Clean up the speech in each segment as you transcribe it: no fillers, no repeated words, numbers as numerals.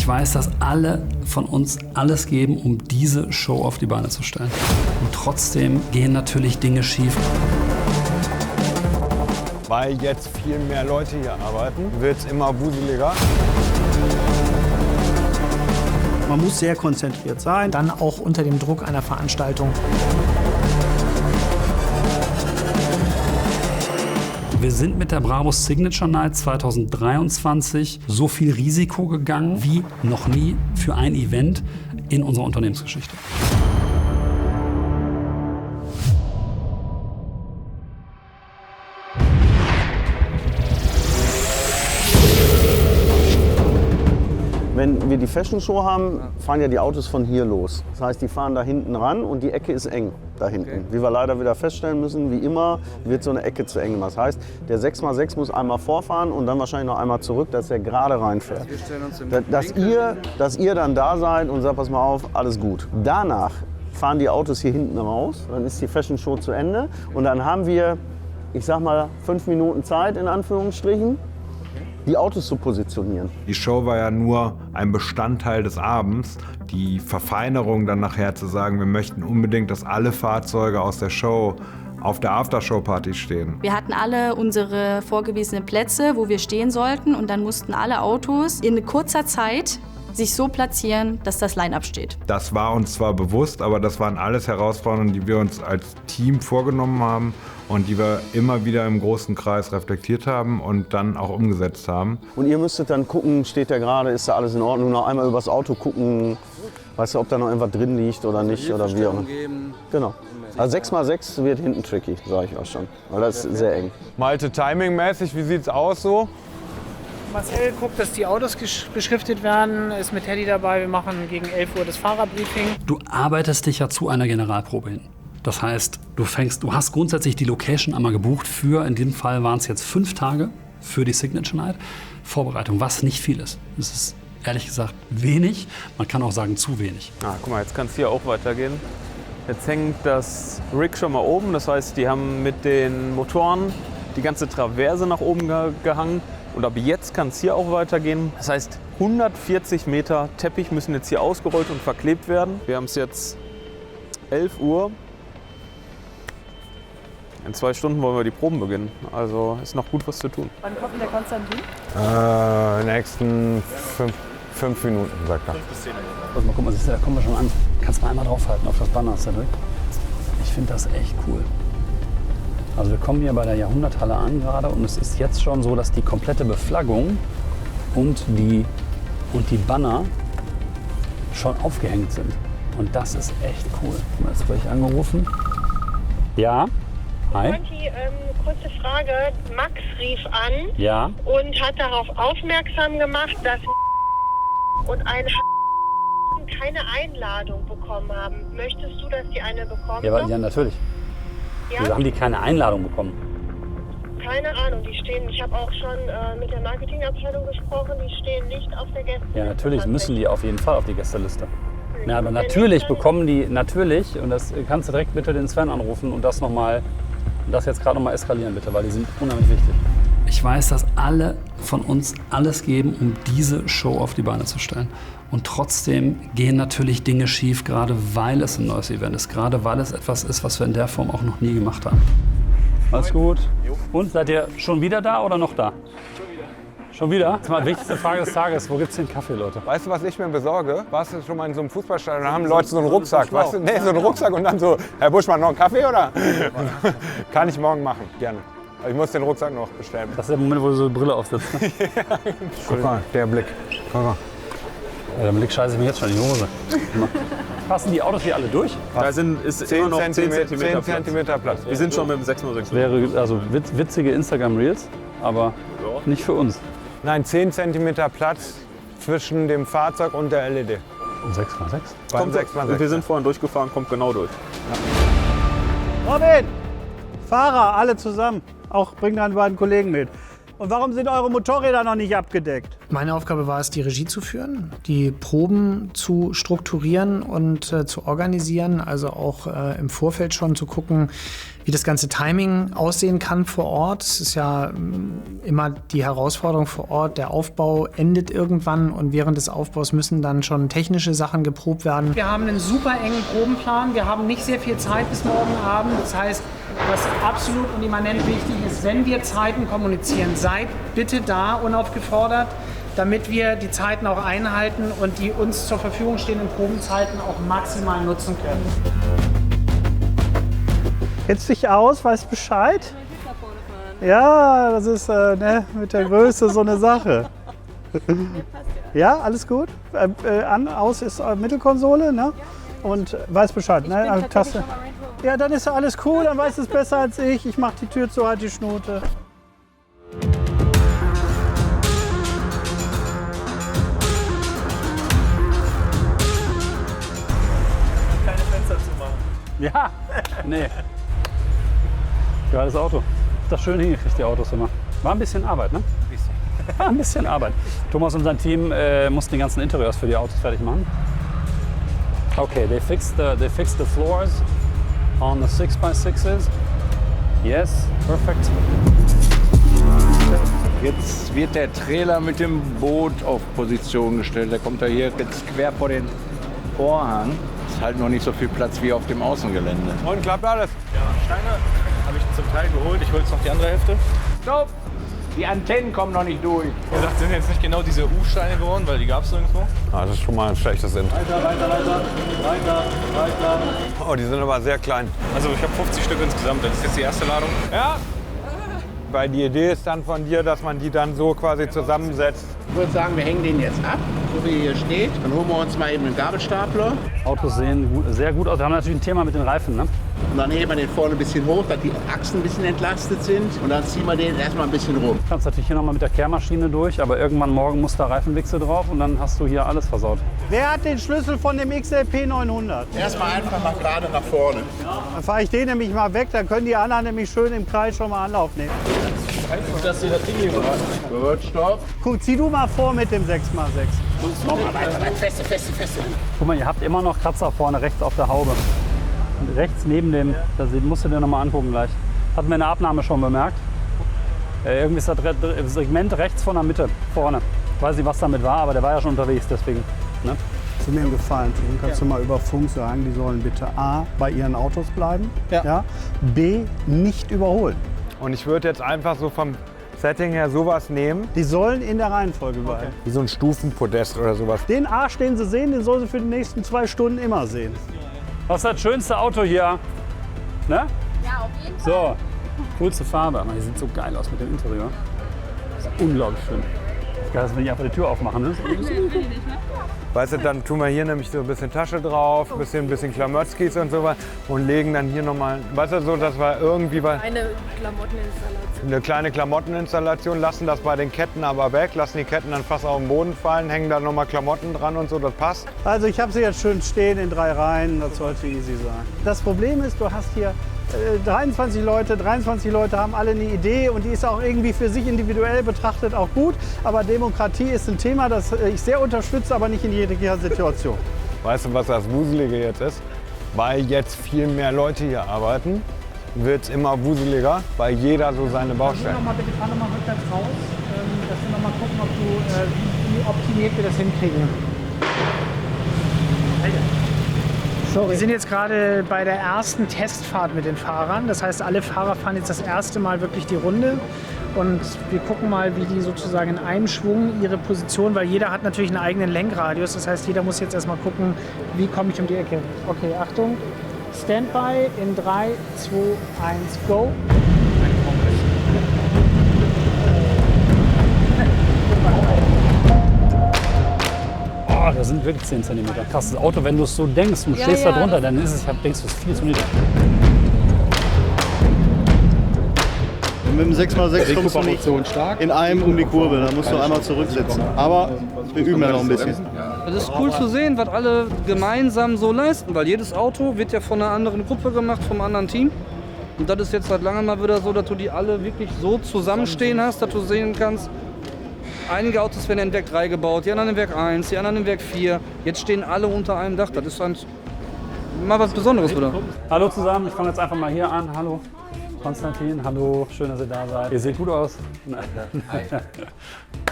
Ich weiß, dass alle von uns alles geben, um diese Show auf die Beine zu stellen. Und trotzdem gehen natürlich Dinge schief. Weil jetzt viel mehr Leute hier arbeiten, wird es immer wuseliger. Man muss sehr konzentriert sein. Dann auch unter dem Druck einer Veranstaltung. Wir sind mit der Brabus Signature Night 2023 so viel Risiko gegangen wie noch nie für ein Event in unserer Unternehmensgeschichte. Wenn wir die Fashion Show haben, fahren ja die Autos von hier los. Das heißt, die fahren da hinten ran und die Ecke ist eng da hinten. Okay. Wie wir leider wieder feststellen müssen, wie immer wird so eine Ecke zu eng gemacht. Das heißt, der 6x6 muss einmal vorfahren und dann wahrscheinlich noch einmal zurück, dass er gerade reinfährt. Dass ihr dann da seid und sagt, pass mal auf, alles gut. Danach fahren die Autos hier hinten raus, dann ist die Fashion Show zu Ende und dann haben wir, ich sag mal, 5 Minuten Zeit in Anführungsstrichen, die Autos zu positionieren. Die Show war ja nur ein Bestandteil des Abends. Die Verfeinerung dann nachher zu sagen, wir möchten unbedingt, dass alle Fahrzeuge aus der Show auf der Aftershow-Party stehen. Wir hatten alle unsere vorgewiesenen Plätze, wo wir stehen sollten, und dann mussten alle Autos in kurzer Zeit sich so platzieren, dass das Line-Up steht. Das war uns zwar bewusst, aber das waren alles Herausforderungen, die wir uns als Team vorgenommen haben und die wir immer wieder im großen Kreis reflektiert haben und dann auch umgesetzt haben. Und ihr müsstet dann gucken, steht der gerade, ist da alles in Ordnung, noch einmal übers Auto gucken, weißt du, ob da noch irgendwas drin liegt oder nicht oder wie auch. Genau. Also 6x6 wird hinten tricky, sage ich euch schon, weil das ist sehr eng. Malte, timingmäßig, wie sieht's aus so? Marcel guckt, dass die Autos beschriftet werden, ist mit Teddy dabei. Wir machen gegen 11 Uhr das Fahrerbriefing. Du arbeitest dich ja zu einer Generalprobe hin. Das heißt, du hast grundsätzlich die Location einmal gebucht für, in dem Fall waren es jetzt 5 Tage für die Signature Night. Vorbereitung, was nicht viel ist. Das ist ehrlich gesagt wenig, man kann auch sagen zu wenig. Guck mal, jetzt kann es hier auch weitergehen. Jetzt hängt das Rig schon mal oben, das heißt, die haben mit den Motoren die ganze Traverse nach oben gehangen. Und ab jetzt kann es hier auch weitergehen. Das heißt, 140 Meter Teppich müssen jetzt hier ausgerollt und verklebt werden. Wir haben es jetzt 11 Uhr. In 2 Stunden wollen wir die Proben beginnen. Also ist noch gut was zu tun. Wann kommt denn der Konstantin? Nächsten 5 Minuten, sagt er. 5 bis 10 Minuten. Also mal gucken, da kommen wir schon an. Kannst mal einmal draufhalten auf das Banner, Cedric. Ich finde das echt cool. Also wir kommen hier bei der Jahrhunderthalle an gerade und es ist jetzt schon so, dass die komplette Beflaggung und die Banner schon aufgehängt sind. Und das ist echt cool. Jetzt werde ich angerufen. Ja? Hi? Monty, kurze Frage. Max rief an Ja? und hat darauf aufmerksam gemacht, dass und ein keine Einladung bekommen haben. Möchtest du, dass die eine bekommen? Ja, natürlich. Ja? Wieso haben die keine Einladung bekommen? Keine Ahnung, die stehen, ich habe auch schon mit der Marketingabteilung gesprochen, die stehen nicht auf der Gästeliste. Ja, natürlich müssen die auf jeden Fall auf die Gästeliste. Ja, aber natürlich bekommen die, natürlich, und das kannst du direkt bitte den Sven anrufen und das jetzt gerade nochmal eskalieren bitte, weil die sind unheimlich wichtig. Ich weiß, dass alle von uns alles geben, um diese Show auf die Beine zu stellen. Und trotzdem gehen natürlich Dinge schief, gerade weil es ein neues Event ist, gerade weil es etwas ist, was wir in der Form auch noch nie gemacht haben. Alles gut. Und, seid ihr schon wieder da oder noch da? Schon wieder? Das ist mal die wichtigste Frage des Tages. Wo gibt's den Kaffee, Leute? Weißt du, was ich mir besorge? Warst du schon mal in so einem Fußballstadion, da haben Leute so einen Rucksack, weißt du? Nee, so einen Rucksack und dann so, Herr Buschmann, noch einen Kaffee, oder? Kann ich morgen machen, gerne. Ich muss den Rucksack noch bestellen. Das ist der Moment, wo du so eine Brille aufsetzt. Ne? Guck mal, der Blick. Guck mal. Ja, der Blick scheiße ich mir jetzt schon in die Hose. Passen die Autos hier alle durch? Da ist immer noch 10 Zentimeter Platz. Wir sind schon mit dem 6x6. Wäre also witzige Instagram-Reels, aber nicht für uns. Nein, 10 cm Platz zwischen dem Fahrzeug und der LED. 6x6? Beim 6x6. Wir sind vorhin durchgefahren, kommt genau durch. Ja. Robin! Fahrer, alle zusammen. Auch bring deine beiden Kollegen mit. Und warum sind eure Motorräder noch nicht abgedeckt? Meine Aufgabe war es, die Regie zu führen, die Proben zu strukturieren und zu organisieren, also auch im Vorfeld schon zu gucken, wie das ganze Timing aussehen kann vor Ort. Es ist ja immer die Herausforderung vor Ort, der Aufbau endet irgendwann und während des Aufbaus müssen dann schon technische Sachen geprobt werden. Wir haben einen super engen Probenplan, wir haben nicht sehr viel Zeit bis morgen Abend. Das heißt, was absolut und immanent wichtig ist, wenn wir Zeiten kommunizieren, seid bitte da, unaufgefordert, damit wir die Zeiten auch einhalten und die uns zur Verfügung stehenden Probenzeiten auch maximal nutzen können. Kennst dich aus, weißt Bescheid? Ja, das ist mit der Größe so eine Sache. Ja, alles gut. Aus ist Mittelkonsole, ne? Und weiß Bescheid, ne? Taste. Ja, dann ist alles cool, dann weißt du es besser als ich. Ich mach die Tür zu, halt die Schnute. Keine Fenster zu machen. Ja, nee. Geiles Auto. Das schön hingekriegt, die Autos immer. War ein bisschen Arbeit, ne? War ein bisschen Arbeit. Thomas und sein Team mussten die ganzen Interieurs für die Autos fertig machen. Okay, they fixed the floors on the 6x6s. Yes, perfect. Jetzt wird der Trailer mit dem Boot auf Position gestellt. Der kommt da hier jetzt quer vor den Vorhang. Ist halt noch nicht so viel Platz wie auf dem Außengelände. Und klappt alles? Ja, Steine habe ich zum Teil geholt. Ich hole jetzt noch die andere Hälfte. Stopp! Die Antennen kommen noch nicht durch. Wie gesagt, sind jetzt nicht genau diese U-Steine geworden, weil die gab es nirgendwo. Ah, das ist schon mal ein schlechtes Int. Weiter. Oh, die sind aber sehr klein. Also ich habe 50 Stück insgesamt. Das ist jetzt die erste Ladung. Ja. Weil die Idee ist dann von dir, dass man die dann so quasi zusammensetzt. Ich würde sagen, wir hängen den jetzt ab, so wie er hier steht. Dann holen wir uns mal eben einen Gabelstapler. Autos sehen sehr gut aus. Wir haben natürlich ein Thema mit den Reifen, ne? Und dann heben wir den vorne ein bisschen hoch, dass die Achsen ein bisschen entlastet sind. Und dann ziehen wir den erstmal ein bisschen rum. Du kannst natürlich hier nochmal mit der Kehrmaschine durch, aber irgendwann morgen muss da Reifenwichse drauf und dann hast du hier alles versaut. Wer hat den Schlüssel von dem XLP 900? Erstmal einfach mal gerade nach vorne. Dann fahre ich den nämlich mal weg, dann können die anderen nämlich schön im Kreis schon mal Anlauf nehmen. Dass Sie das Ding hier machen. Gut, stopp. Guck, zieh du mal vor mit dem 6x6. Nochmal weiter, feste. Guck mal, ihr habt immer noch Kratzer vorne rechts auf der Haube. Und rechts neben dem, das musst du dir nochmal angucken gleich. Hatten wir in der Abnahme schon bemerkt. Irgendwie ist das Segment rechts von der Mitte, vorne. Ich weiß nicht, was damit war, aber der war ja schon unterwegs, deswegen. Ne? Zu mir einen Gefallen tun, kannst du mal über Funk sagen, die sollen bitte A, bei ihren Autos bleiben, ja. B, nicht überholen. Und ich würde jetzt einfach so vom Setting her sowas nehmen. Die sollen in der Reihenfolge bleiben. Wie so ein Stufenpodest oder sowas. Den Arsch, den sie sehen, den sollen sie für die nächsten 2 Stunden immer sehen. Was ist das schönste Auto hier? Ne? Ja, auf jeden Fall. So, coolste Farbe. Die sieht so geil aus mit dem Interieur. Das ist unglaublich schön. Geil, dass wir nicht einfach die Tür aufmachen. Ne? Weißt du, dann tun wir hier nämlich so ein bisschen Tasche drauf, ein bisschen Klamotzkis und sowas und legen dann hier nochmal, weißt du, so, dass wir irgendwie eine kleine Klamotteninstallation, lassen das bei den Ketten aber weg, lassen die Ketten dann fast auf den Boden fallen, hängen da nochmal Klamotten dran und so, das passt. Also ich habe sie jetzt schön stehen in 3 Reihen, das sollte easy sein. Das Problem ist, du hast hier 23 Leute haben alle eine Idee und die ist auch irgendwie für sich individuell betrachtet auch gut. Aber Demokratie ist ein Thema, das ich sehr unterstütze, aber nicht in jeder Situation. Weißt du, was das Wuselige jetzt ist? Weil jetzt viel mehr Leute hier arbeiten, wird es immer wuseliger, weil jeder so seine Baustellen. Fahr noch mal rückwärts raus, dass wir noch mal gucken, ob wie optimiert wir das hinkriegen. Wir sind jetzt gerade bei der ersten Testfahrt mit den Fahrern. Das heißt, alle Fahrer fahren jetzt das erste Mal wirklich die Runde. Und wir gucken mal, wie die sozusagen in einem Schwung ihre Position, weil jeder hat natürlich einen eigenen Lenkradius. Das heißt, jeder muss jetzt erstmal gucken, wie komme ich um die Ecke. Okay, Achtung. Standby in 3, 2, 1, go. Oh, das sind wirklich 10 cm. Krasses Auto, wenn du es so denkst und stehst da drunter, dann ist es, denkst du, es ist viel zu niedrig. Mit dem 6x6 kommst du nicht in einem um die Kurve, da musst du einmal zurücksetzen. Aber wir üben ja noch ein bisschen. Es ist cool zu sehen, was alle gemeinsam so leisten, weil jedes Auto wird ja von einer anderen Gruppe gemacht, vom anderen Team. Und das ist jetzt seit langem mal wieder so, dass du die alle wirklich so zusammenstehen hast, dass du sehen kannst, Einige Autos werden in Werk 3 gebaut, die anderen in Werk 1, die anderen in Werk 4. Jetzt stehen alle unter einem Dach. Das ist mal was Besonderes, oder? Hallo zusammen, ich fange jetzt einfach mal hier an. Hallo Konstantin, hallo, schön, dass ihr da seid. Ihr seht gut aus.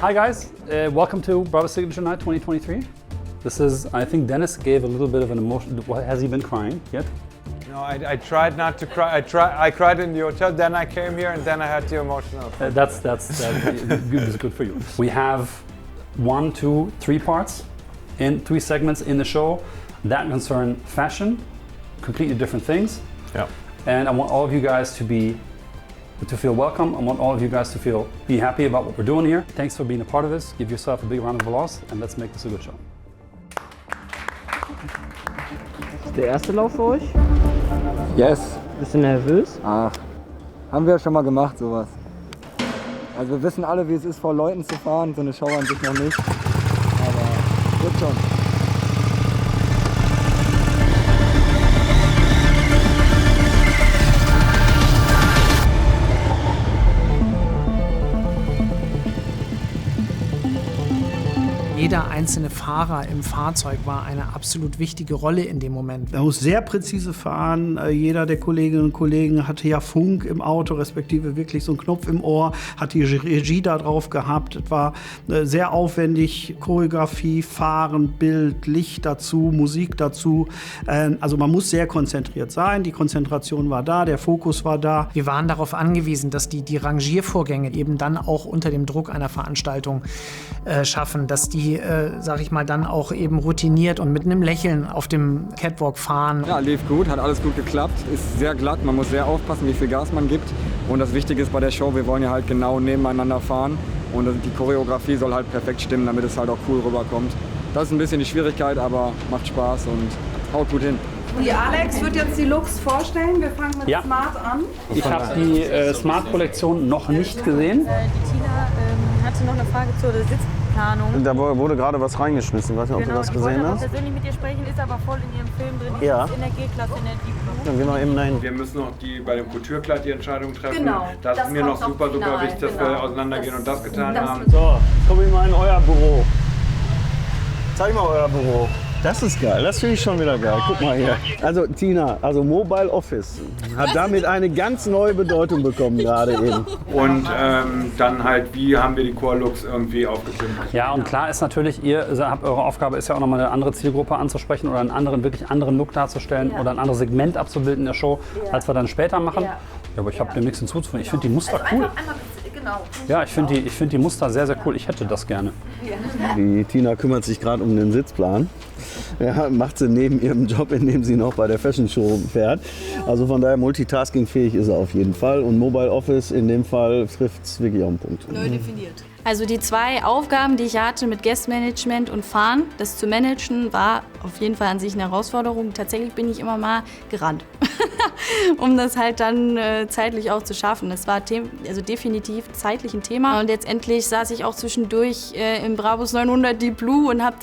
Hi guys, welcome to Bravo Signature Night 2023. This is, I think Dennis gave a little bit of an emotion. Has he been crying yet? No, I tried not to cry. I cried in the hotel, then I came here and then I had the emotional. That's good for you. We have 1, 2, 3 parts in 3 segments in the show that concern fashion, completely different things. Yeah. And I want all of you guys to feel welcome. I want all of you guys to be happy about what we're doing here. Thanks for being a part of this. Give yourself a big round of applause and let's make this a good show. Ist der erste Lauf für euch? Yes. Bist du nervös? Ach, haben wir ja schon mal gemacht, sowas. Also wir wissen alle, wie es ist, vor Leuten zu fahren. So eine Show an sich noch nicht. Aber wird schon. Jeder einzelne Fahrer im Fahrzeug war eine absolut wichtige Rolle in dem Moment. Er muss sehr präzise fahren. Jeder der Kolleginnen und Kollegen hatte ja Funk im Auto, respektive wirklich so einen Knopf im Ohr, hat die Regie da drauf gehabt. Es war sehr aufwendig, Choreografie, Fahren, Bild, Licht dazu, Musik dazu. Also man muss sehr konzentriert sein. Die Konzentration war da, der Fokus war da. Wir waren darauf angewiesen, dass die Rangiervorgänge eben dann auch unter dem Druck einer Veranstaltung schaffen, dass die, sag ich mal, dann auch eben routiniert und mit einem Lächeln auf dem Catwalk fahren. Ja, lief gut, hat alles gut geklappt, ist sehr glatt, man muss sehr aufpassen, wie viel Gas man gibt. Und das Wichtige ist bei der Show, wir wollen ja halt genau nebeneinander fahren und die Choreografie soll halt perfekt stimmen, damit es halt auch cool rüberkommt. Das ist ein bisschen die Schwierigkeit, aber macht Spaß und haut gut hin. Die Alex wird jetzt die Looks vorstellen. Wir fangen mit Smart an. Ich habe die Smart-Kollektion noch nicht gesehen. Die Tina hatte noch eine Frage zur Sitzplanung. Da wurde gerade was reingeschmissen. Weiß nicht, ob du das gesehen hast. Ich wollte persönlich mit dir sprechen, ist aber voll in ihrem Film drin. Die Ja. ist in der G-Klasse, in der Deep Blue. Dann gehen wir eben dahin. Wir müssen noch bei dem Couture-Kleid die Entscheidung treffen. Genau, Das ist mir noch super wichtig, dass wir auseinandergehen und das getan haben. So, komme ich mal in euer Büro. Zeig mal euer Büro. Das ist geil, das finde ich schon wieder geil. Guck mal hier. Also Tina, also Mobile Office hat damit eine ganz neue Bedeutung bekommen gerade eben. Und dann halt, wie haben wir die Core-Looks irgendwie aufgepimpt. Ja, und klar ist natürlich, eure Aufgabe ist ja auch nochmal eine andere Zielgruppe anzusprechen oder einen wirklich anderen Look darzustellen oder ein anderes Segment abzubilden in der Show, als wir dann später machen. Ja, aber ich habe dem nichts hinzuzufügen. Ich finde die Muster cool. Ja, ich finde die Muster sehr, sehr cool. Ich hätte das gerne. Die Tina kümmert sich gerade um den Sitzplan. Ja, macht sie neben ihrem Job, in dem sie noch bei der Fashion Show fährt. Also von daher multitaskingfähig ist er auf jeden Fall. Und Mobile Office in dem Fall trifft es wirklich auf den Punkt. Neu definiert. Also die 2 Aufgaben, die ich hatte mit Guestmanagement und Fahren, das zu managen, war auf jeden Fall an sich eine Herausforderung. Tatsächlich bin ich immer mal gerannt, um das halt dann zeitlich auch zu schaffen. Das war definitiv zeitlich ein Thema. Und letztendlich saß ich auch zwischendurch im Brabus 900 Deep Blue und habe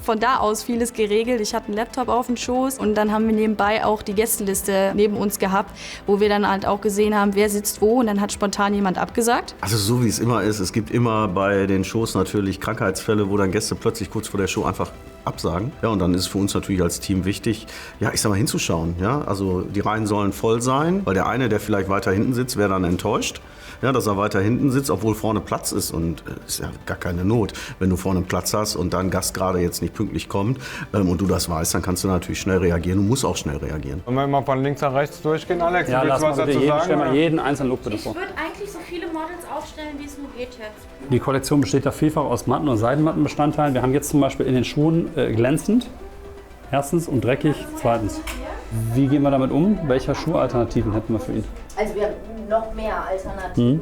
von da aus vieles geregelt. Ich hatte einen Laptop auf dem Schoß und dann haben wir nebenbei auch die Gästeliste neben uns gehabt, wo wir dann halt auch gesehen haben, wer sitzt wo und dann hat spontan jemand abgesagt. Also so wie es immer ist, es gibt immer bei den Shows natürlich Krankheitsfälle, wo dann Gäste plötzlich kurz vor der Show einfach absagen. Ja, und dann ist es für uns natürlich als Team wichtig, ja, ich sag mal, hinzuschauen. Ja? Also die Reihen sollen voll sein, weil der eine, der vielleicht weiter hinten sitzt, wäre dann enttäuscht. Ja, dass er weiter hinten sitzt, obwohl vorne Platz ist. Und ist ja gar keine Not. Wenn du vorne Platz hast und dein Gast gerade jetzt nicht pünktlich kommt und du das weißt, dann kannst du natürlich schnell reagieren. Du musst auch schnell reagieren. Wollen wir mal von links nach rechts durchgehen, Alex? Ja, lass mal bitte stell mal jeden einzelnen Look bitte Ich vor. würde eigentlich so viele Models aufstellen, wie es nur geht jetzt. Die Kollektion besteht ja vielfach aus Matten- und Seidenmattenbestandteilen. Wir haben jetzt zum Beispiel in den Schuhen glänzend, erstens, und dreckig, zweitens. Wie gehen wir damit um? Welche Schuhalternativen hätten wir für ihn? Also wir haben noch mehr Alternativen.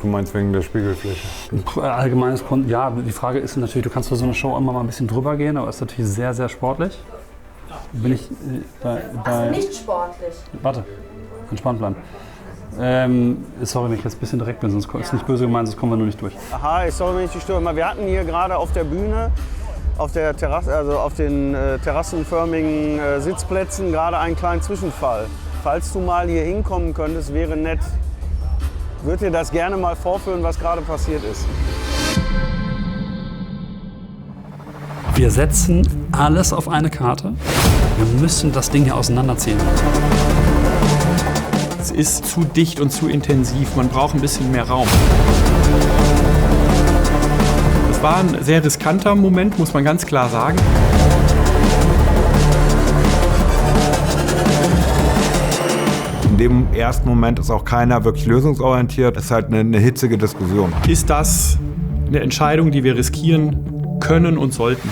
Du meinst wegen der Spiegelfläche? Allgemeines ja, die Frage ist natürlich, du kannst für so eine Show immer mal ein bisschen drüber gehen, aber ist natürlich sehr, sehr sportlich. Bin ich Also nicht sportlich. Warte, entspannt bleiben. Sorry, wenn ich jetzt ein bisschen direkt bin, sonst ist nicht böse gemeint, sonst kommen wir nur nicht durch. Hi, sorry, wenn ich dich störe. Wir hatten hier gerade auf der Bühne, auf der Terrasse, also auf den terrassenförmigen Sitzplätzen gerade einen kleinen Zwischenfall. Falls du mal hier hinkommen könntest, wäre nett. Ich würde dir das gerne mal vorführen, was gerade passiert ist. Wir setzen alles auf eine Karte. Wir müssen das Ding hier auseinanderziehen. Es ist zu dicht und zu intensiv. Man braucht ein bisschen mehr Raum. Es war ein sehr riskanter Moment, muss man ganz klar sagen. In dem ersten Moment ist auch keiner wirklich lösungsorientiert. Es ist halt eine hitzige Diskussion. Ist das eine Entscheidung, die wir riskieren können und sollten?